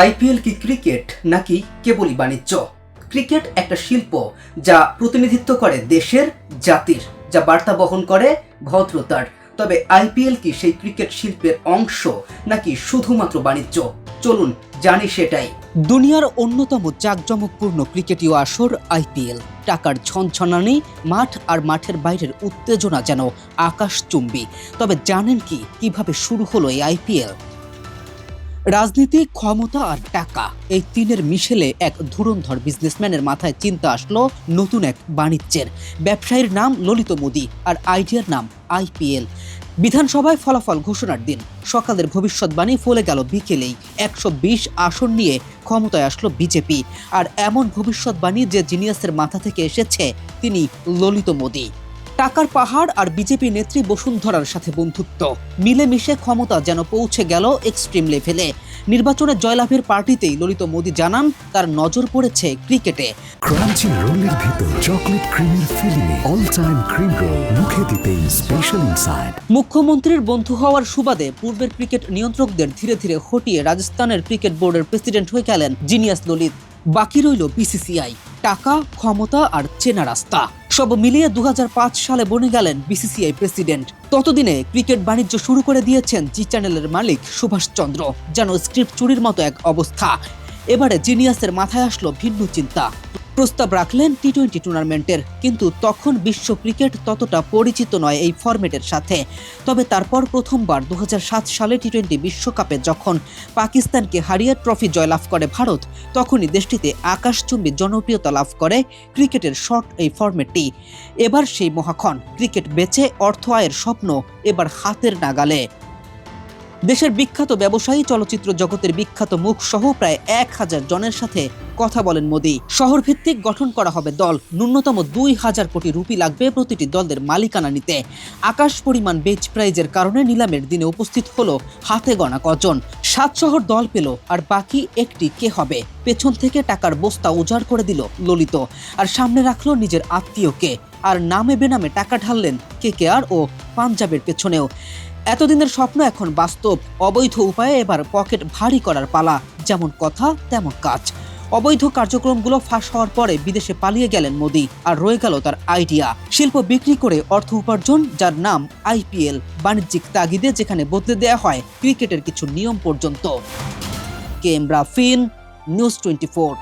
IPL কি cricket নাকি কেবলই বাণিজ্য? ক্রিকেট একটা শিল্প যা প্রতিনিধিত্ব করে দেশের, জাতির, যা বার্তা বহন করে ভদ্রতার। তবে আইপিএল কি সেই ক্রিকেট শিল্পের অংশ নাকি শুধুমাত্র বাণিজ্য? চলুন জানি সেটাই। দুনিয়ার অন্যতম জাঁকজমকপূর্ণ ক্রিকেটীয় আসর আইপিএল। টাকার ঝনঝনানি, মাঠ আর মাঠের বাইরের উত্তেজনা যেন আকাশচুম্বী। তবে জানেন কি কিভাবে শুরু হলো এই আইপিএল? রাজনীতি, ক্ষমতা আর টাকা, এই তিনের মিশেলে এক ধুরন্ধর বিজনেসম্যানের মাথায় চিন্তা আসলো নতুন এক বাণিজ্যের। ব্যবসায়ীর নাম ললিত মোদি আর আইডিয়ার নাম আইপিএল। বিধানসভায় ফলাফল ঘোষণার দিন সকালের ভবিষ্যৎবাণী ফলে গেল বিকেলেই। 120 আসন নিয়ে ক্ষমতায় আসলো বিজেপি। আর এমন ভবিষ্যৎবাণী যে জিনিয়াসের মাথা থেকে এসেছে, তিনি ললিত মোদি। টাকার পাহাড় আর বিজেপি নেত্রী বসুন্ধরার সাথে বন্ধুত্ব, মিলেমিশে ক্ষমতা যেন পৌঁছে গেল এক্সট্রিম লেভেলে। নির্বাচনে জয়লাভের পার্টিতেই ললিত মোদি জানান তার নজর পড়েছে ক্রিকেটে। ক্রাঞ্চি রোলের ভিতর চকলেট ক্রিমের ফিলিংয়ে অল টাইম ক্রিম রোল, মুখে দিতেই স্পেশাল ইনসাইড। মুখ্যমন্ত্রীর বন্ধু হওয়ার সুবাদে পূর্বের ক্রিকেট নিয়ন্ত্রকদের ধীরে ধীরে হটিয়ে রাজস্থানের ক্রিকেট বোর্ডের প্রেসিডেন্ট হয়ে গেলেন জিনিয়াস ললিত। বাকি রইল বিসিসিআই। টাকা, ক্ষমতা আর চেনা রাস্তা সব মিলিয়ে 2005 সালে বনে গেলেন বিসিসিআই প্রেসিডেন্ট। ততদিনে ক্রিকেট বাণিজ্য শুরু করে দিয়েছেন জি চ্যানেলের মালিক সুভাষ চন্দ্র। যেন স্ক্রিপ্ট চুরির মতো এক অবস্থা। এবারে জিনিয়াসের মাথায় আসলো ভিন্ন চিন্তা। প্রস্তাব রাখলেন টি-20 টুর্নামেন্টের, কিন্তু তখন বিশ্ব ক্রিকেট ততটা পরিচিত নয় এই ফরম্যাটের সাথে। তবে তারপর প্রথমবার 2007 সালে টি-20 বিশ্বকাপে যখন পাকিস্তানকে হারিয়ে ট্রফি জয়লাভ করে ভারত, তখনই দেশটিতে আকাশচুম্বী জনপ্রিয়তা লাভ করে ক্রিকেটের শর্ট এই ফরম্যাটটি। এবার সেই মহাক্ষণ, ক্রিকেট বেচে অর্থ আয়ের স্বপ্ন এবার হাতের নাগালে। দেশের বিখ্যাত ব্যবসায়ী, চলচ্চিত্র জগতের বিখ্যাত মুখ সহ প্রায় 1000 জনের সাথে কথা বলেন মোদি। শহর ভিত্তিক গঠন করা হবে দল। ন্যূনতম 2000 কোটি রুপি লাগবে প্রতিটি দলের মালিকানা নিতে। আকাশ পরিমাণ বেচ প্রাইজের কারণে নিলামের দিনে উপস্থিত হলো হাতে গোনা কজন। 7 শহর দল পেল, আর বাকি একটি কে হবে? পেছন থেকে টাকার বস্তা উজাড় করে দিল ললিত, আর সামনে রাখলো নিজের আত্মীয়কে। আর নামে বেনামে টাকা ঢাললেন কেকেআর ও পাঞ্জাবের পেছনেও। এতদিনের স্বপ্ন এখন বাস্তব। অবৈধ উপায়ে এবার পকেট ভারী করার পালা। যেমন কথা তেমন কাজ। অবৈধ কার্যক্রমগুলো ফাঁস হওয়ার পরে বিদেশে পালিয়ে গেলেন মোদি, আর রয়ে গেল তার আইডিয়া। শিল্প বিক্রি করে অর্থ উপার্জন, যার নাম আইপিএল। বাণিজ্যিক তাগিদে যেখানে বদলে দেয়া হয় ক্রিকেটের কিছু নিয়ম পর্যন্ত। কেএম রাফিন, নিউজ 24।